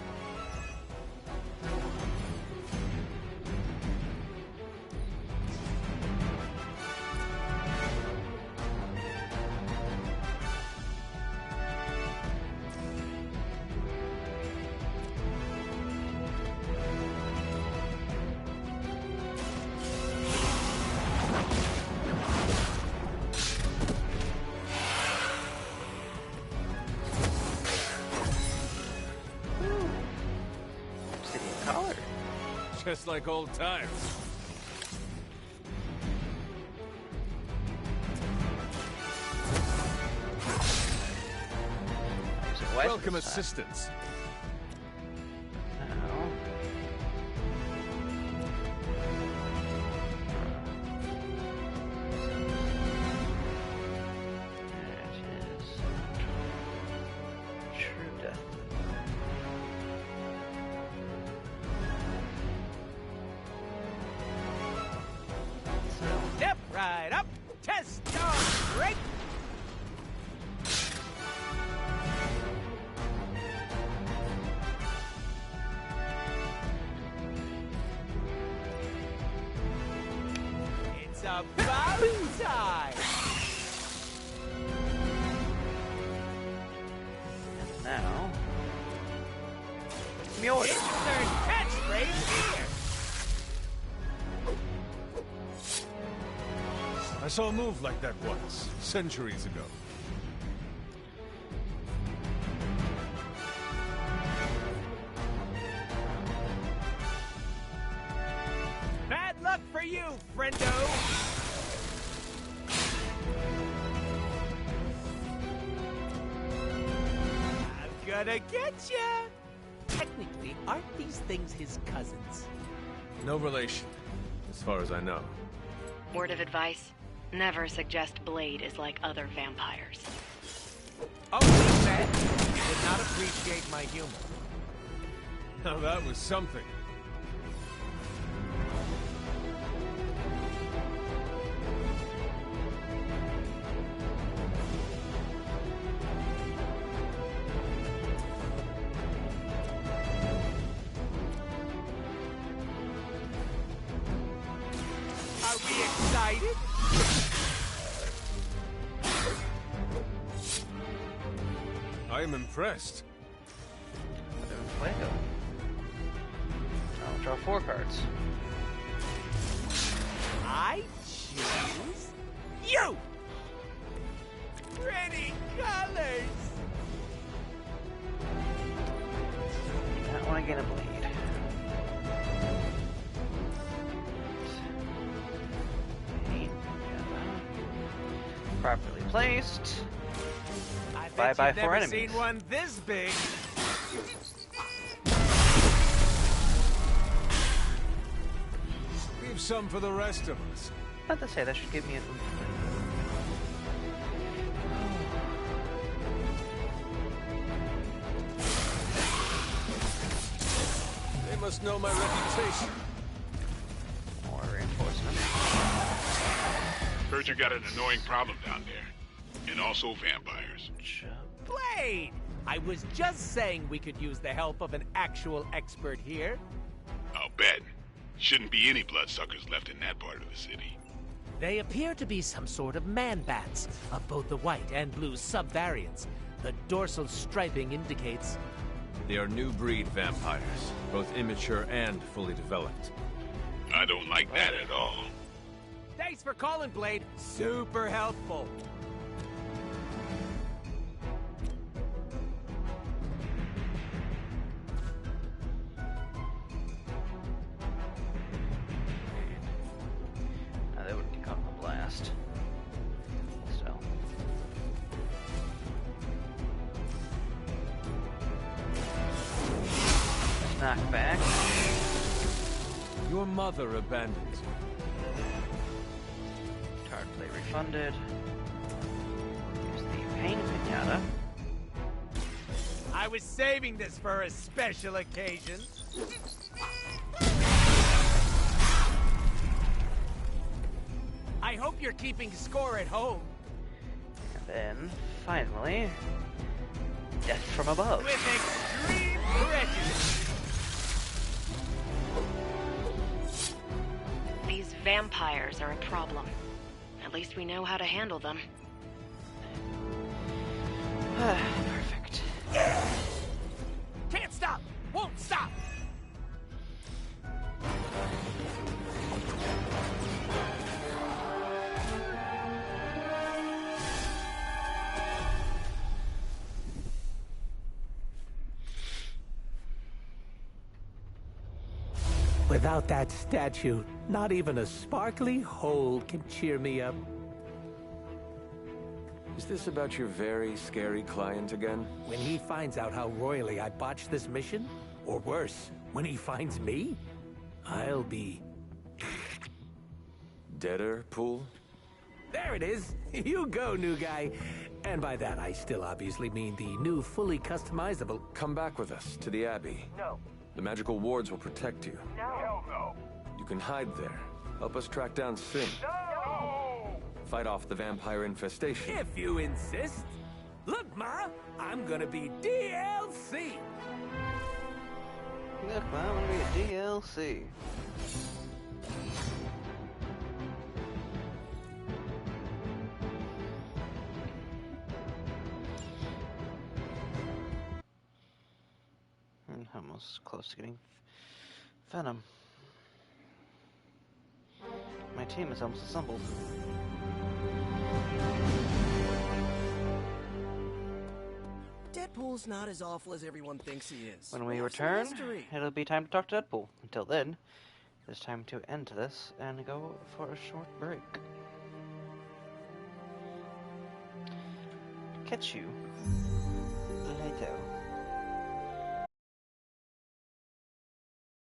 Just like old times. Welcome assistance. About time! Now, Mjolnir. Insert catchphrase here! I saw a move like that once, centuries ago. Bad luck for you, friendo! I'm gonna get ya! Technically, aren't these things his cousins? No relation, as far as I know. Word of advice, never suggest Blade is like other vampires. Oh, he said he did not appreciate my humor. Now that was something. Are we excited? I am impressed. Fuego. I'll draw 4 cards. I choose you! Pretty colors! Do not want to get a bleed. Properly placed. I bet you've 4 never enemies. seen one this big. Leave some for the rest of us. About to say, that should give me an oomph. They must know my reputation. More reinforcement. Heard you got an annoying problem down there. And also vampires. Blade! I was just saying we could use the help of an actual expert here. I'll bet. Shouldn't be any bloodsuckers left in that part of the city. They appear to be some sort of man-bats, of both the white and blue subvariants. The dorsal striping indicates... They are new breed vampires, both immature and fully developed. I don't like that at all. Thanks for calling, Blade. Super helpful. Now they would be caught in the blast. So. Knock back. Your mother abandoned you. Card play refunded. Here's the Pain Pinata. I was saving this for a special occasion. I hope you're keeping score at home. And then, finally, Death from Above. With extreme prejudice. These vampires are a problem. At least we know how to handle them. Perfect. Can't stop! Won't stop! Without that statue, not even a sparkly hole can cheer me up. Is this about your very scary client again? When he finds out how royally I botched this mission, or worse, when he finds me, I'll be... Deader, Pool? There it is! You go, new guy! And by that, I still obviously mean the new, fully customizable... Come back with us to the Abbey. No. The magical wards will protect you. No. Hell no. You can hide there. Help us track down Sin. No! Fight off the vampire infestation. If you insist. Look, Ma, I'm gonna be DLC! Look, man, I'm gonna be a DLC. almost close to getting Venom. My team is almost assembled. Deadpool's not as awful as everyone thinks he is. When we have some return, history. it'll be time to talk to Deadpool. Until then, it's time to end this and go for a short break. Catch you later.